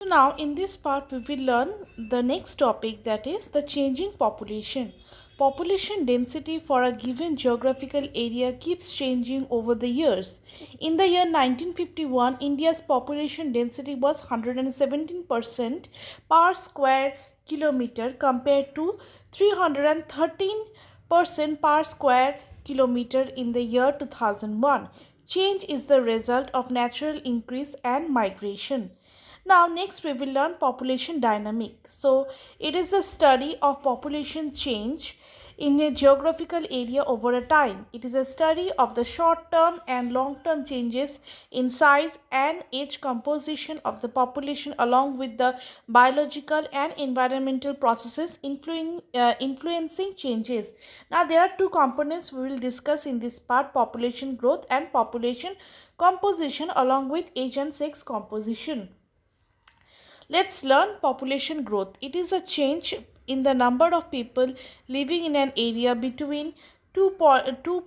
So now in this part we will learn the next topic, that is the changing population. Population density for a given geographical area keeps changing over the years. In the year 1951, India's population density was 117% per square kilometer compared to 313% per square kilometer in the year 2001. Change is the result of natural increase and migration. Now, next we will learn population dynamic. So, it is the study of population change in a geographical area over a time. It is a study of the short term and long term changes in size and age composition of the population along with the biological and environmental processes influencing changes. Now, there are two components we will discuss in this part: population growth and population composition along with age and sex composition. Let's learn population growth. It is a change in the number of people living in an area between two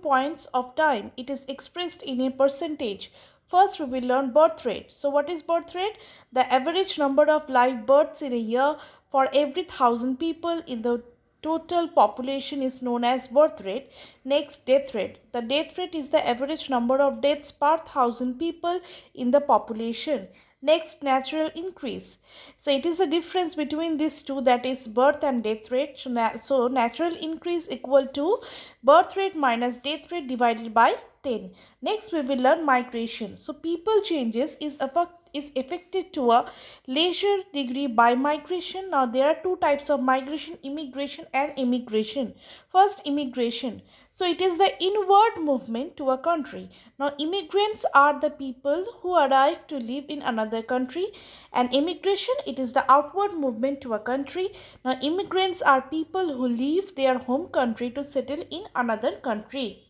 points of time. It is expressed in a percentage. First, we will learn birth rate. So, what is birth rate? The average number of live births in a year for every 1,000 people in the total population is known as birth rate. Next, death rate. The death rate is the average number of deaths per 1,000 people in the population. Next, natural increase. So it is the difference between these two, that is birth and death rate. So natural increase equal to birth rate minus death rate divided by 10. Next we will learn migration. So people changes is affected to a lesser degree by migration. Now there are two types of migration: immigration and immigration. First, immigration. So it is the inward movement to a country. Now immigrants are the people who arrive to live in another country, and immigration, it is the outward movement to a country. Now immigrants are people who leave their home country to settle in another country.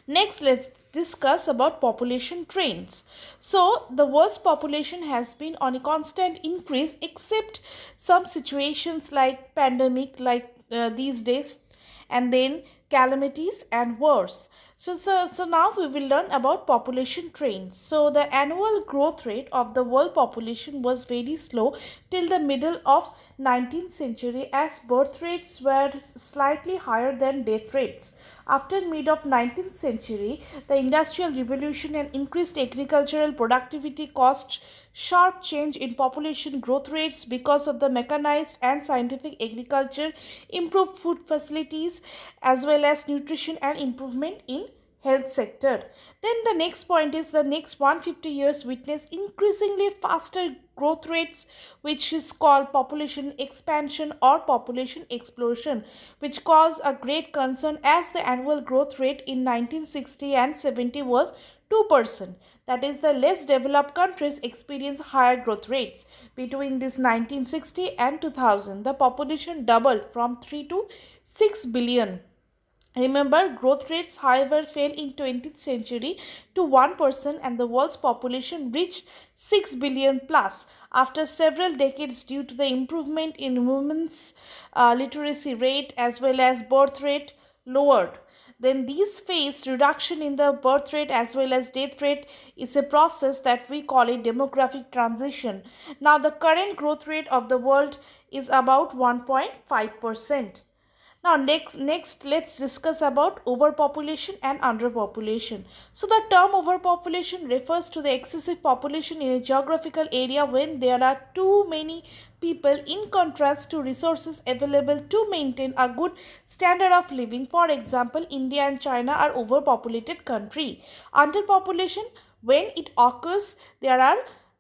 Next, let's discuss about population trends. So, the world's population has been on a constant increase except some situations like pandemic, like these days, and then calamities and wars. So now we will learn about population trends. So the annual growth rate of the world population was very slow till the middle of 19th century, as birth rates were slightly higher than death rates. After mid of 19th century, the industrial revolution and increased agricultural productivity caused sharp change in population growth rates because of the mechanized and scientific agriculture, improved food facilities, as well as nutrition and improvement in health sector. Then the next point is the next 150 years witness increasingly faster growth rates, which is called population expansion or population explosion, which caused a great concern as the annual growth rate in 1960 and 70 was 2%. That is, the less developed countries experience higher growth rates. Between this 1960 and 2000, the population doubled from 3 to 6 billion. Remember, growth rates, however, fell in 20th century to 1%, and the world's population reached 6 billion plus after several decades due to the improvement in women's literacy rate as well as birth rate lowered. Then these phased reduction in the birth rate as well as death rate is a process that we call a demographic transition. Now the current growth rate of the world is about 1.5%. Now next let's discuss about overpopulation and underpopulation. So the term overpopulation refers to the excessive population in a geographical area when there are too many people in contrast to resources available to maintain a good standard of living. For example, India and China are overpopulated country. Underpopulation, when it occurs, there are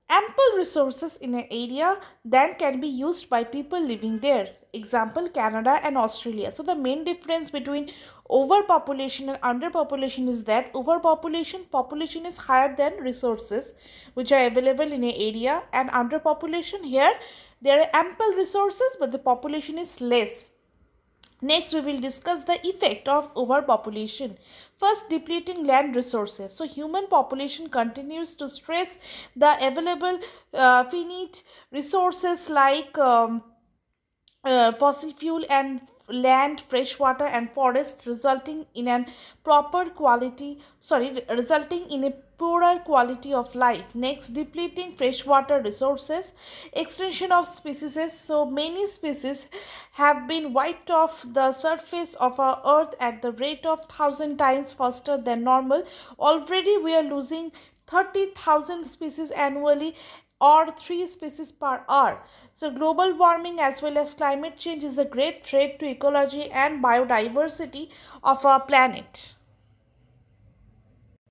ample resources in an area that can be used by people living there. Example, Canada and Australia. So the main difference between overpopulation and underpopulation is that population is higher than resources which are available in an area, and underpopulation, here there are ample resources but the population is less. Next, we will discuss the effect of overpopulation. First, depleting land resources. So, human population continues to stress the available finite resources like fossil fuel and land, fresh water, and forest, resulting in a poorer quality of life. Next, depleting freshwater resources, extinction of species. So many species have been wiped off the surface of our earth at the rate of 1,000 times faster than normal. Already we are losing 30,000 species annually, or 3 species per hour. So, global warming as well as climate change is a great threat to ecology and biodiversity of our planet.